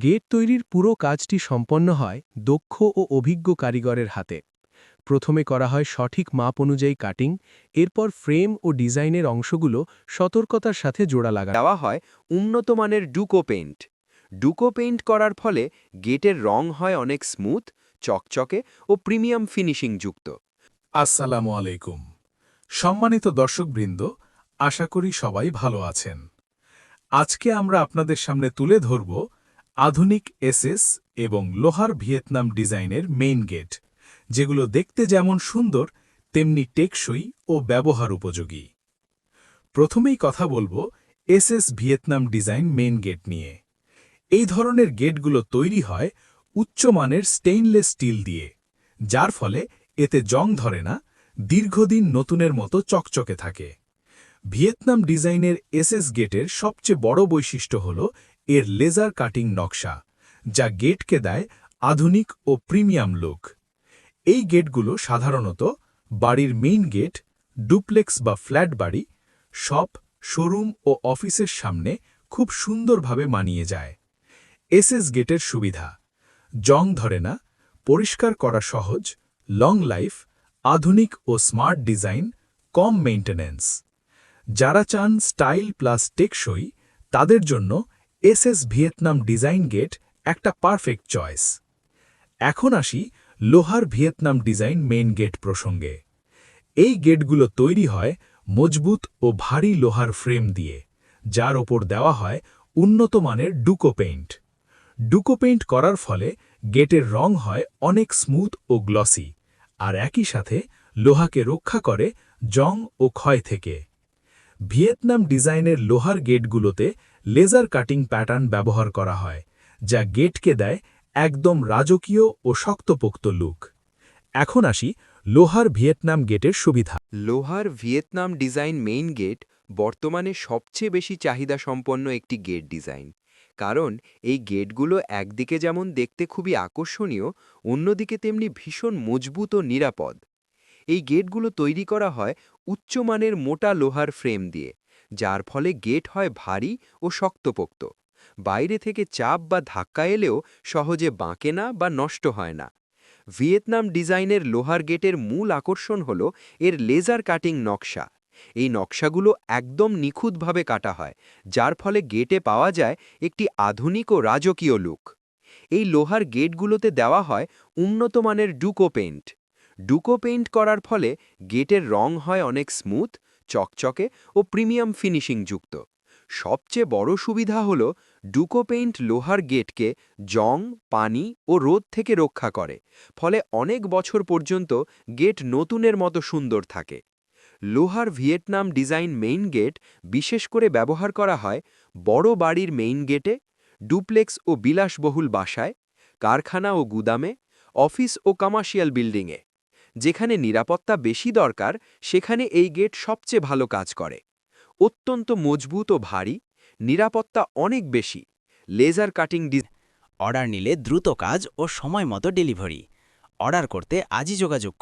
Gate তৈরির পুরো কাজটি সম্পন্ন হয় দক্ষ ও অভিজ্ঞ কারিগরের হাতে। প্রথমে করা হয় সঠিক মাপ অনুযায়ী কাটিং, এরপর ফ্রেম ও ডিজাইনের অংশগুলো সতর্কতার সাথে জোড়া লাগানো। দেওয়া হয় উন্নত মানের ডুকো পেইন্ট। ডুকো পেইন্ট করার ফলে গেটের রং হয় অনেক স্মুথ, চকচকে ও প্রিমিয়াম ফিনিশিং যুক্ত। আসসালামু আলাইকুম। সম্মানিত দর্শকবৃন্দ, আশা করি সবাই ভালো আছেন। আজকে আমরা আপনাদের সামনে তুলে ধরব আধুনিক এসএস এবং লোহার ভিয়েতনাম ডিজাইনের মেইন গেট, যেগুলো দেখতে যেমন সুন্দর তেমনি টেকসই ও ব্যবহার উপযোগী। প্রথমেই কথা বলবো SS Vietnam design main gate নিয়ে। এই ধরনের গেটগুলো তৈরি হয় উচ্চমানের স্টেইনলেস স্টিল দিয়ে, যার ফলে এতে জং ধরে না, দীর্ঘদিন নতুনের মতো চকচকে থাকে। ভিয়েতনাম ডিজাইনের এসএস গেটের সবচেয়ে বড় বৈশিষ্ট্য হল এর লেজার কাটিং নকশা, যা গেটকে দেয় আধুনিক ও প্রিমিয়াম লুক। এই গেটগুলো সাধারণত বাড়ির মেইন গেট, ডুপ্লেক্স বা ফ্ল্যাট বাড়ি, শপ, শোরুম ও অফিসের সামনে খুব সুন্দরভাবে মানিয়ে যায়। এসএস গেটের সুবিধা: জং ধরে না, পরিষ্কার করা সহজ, লং লাইফ, আধুনিক ও স্মার্ট ডিজাইন, কম মেইনটেন্যান্স। যারা চান স্টাইল প্লাস টেকসই, তাদের জন্য এসএস ভিয়েতনাম ডিজাইন গেট একটা পারফেক্ট চয়েস। এখন আসি লোহার ভিয়েতনাম ডিজাইন মেইন গেট প্রসঙ্গে। এই গেটগুলো তৈরি হয় মজবুত ও ভারী লোহার ফ্রেম দিয়ে, যার ওপর দেওয়া হয় উন্নত মানের ডুকো পেইন্ট। ডুকো পেইন্ট করার ফলে গেটের রং হয় অনেক স্মুথ ও গ্লসি, আর একই সাথে লোহাকে রক্ষা করে জং ও ক্ষয় থেকে। ভিয়েতনাম ডিজাইনের লোহার গেটগুলোতে লেজার কাটিং প্যাটার্ন ব্যবহার করা হয়, যা গেটকে দেয় একদম রাজকীয় ও শক্তপোক্ত লুক। এখন আসি লোহার ভিয়েতনাম গেটের সুবিধা। লোহার ভিয়েতনাম ডিজাইন মেইন গেট বর্তমানে সবচেয়ে বেশি চাহিদা সম্পন্ন একটি গেট ডিজাইন। কারণ এই গেটগুলো একদিকে যেমন দেখতে খুবই আকর্ষণীয়, অন্যদিকে তেমনি ভীষণ মজবুত ও নিরাপদ। এই গেটগুলো তৈরি করা হয় উচ্চমানের মোটা লোহার ফ্রেম দিয়ে, যার ফলে গেট হয় ভারী ও শক্তপোক্ত। বাইরে থেকে চাপ বা ধাক্কা এলেও সহজে বাঁকে না বা নষ্ট হয় না। ভিয়েতনাম ডিজাইনের লোহার গেটের মূল আকর্ষণ হল এর লেজার কাটিং নকশা। এই নকশাগুলো একদম নিখুঁতভাবে কাটা হয়, যার ফলে গেটে পাওয়া যায় একটি আধুনিক ও রাজকীয় লুক। এই লোহার গেটগুলোতে দেওয়া হয় উন্নত মানের ডুকো পেইন্ট। ডুকো পেইন্ট করার ফলে গেটের রং হয় অনেক স্মুথ, চকচকে ও প্রিমিয়াম ফিনিশিং যুক্ত। সবচেয়ে বড় সুবিধা হল ডুকো পেইন্ট লোহার গেটকে জং, পানি ও রোদ থেকে রক্ষা করে, ফলে অনেক বছর পর্যন্ত গেট নতুনের মতো সুন্দর থাকে। লোহার ভিয়েতনাম ডিজাইন মেইন গেট বিশেষ করে ব্যবহার করা হয় বড় বাড়ির মেইন গেটে, ডুপ্লেক্স ও বিলাসবহুল বাসায়, কারখানা ও গুদামে, অফিস ও কমার্শিয়াল বিল্ডিংয়ে। যেখানে নিরাপত্তা বেশি দরকার, সেখানে এই গেট সবচেয়ে ভালো কাজ করে। অত্যন্ত মজবুত ও ভারী, নিরাপত্তা অনেক বেশি, লেজার কাটিং অর্ডার নিলে দ্রুত কাজ ও সময় মতো ডেলিভারি। অর্ডার করতে আজই যোগাযোগ করুন।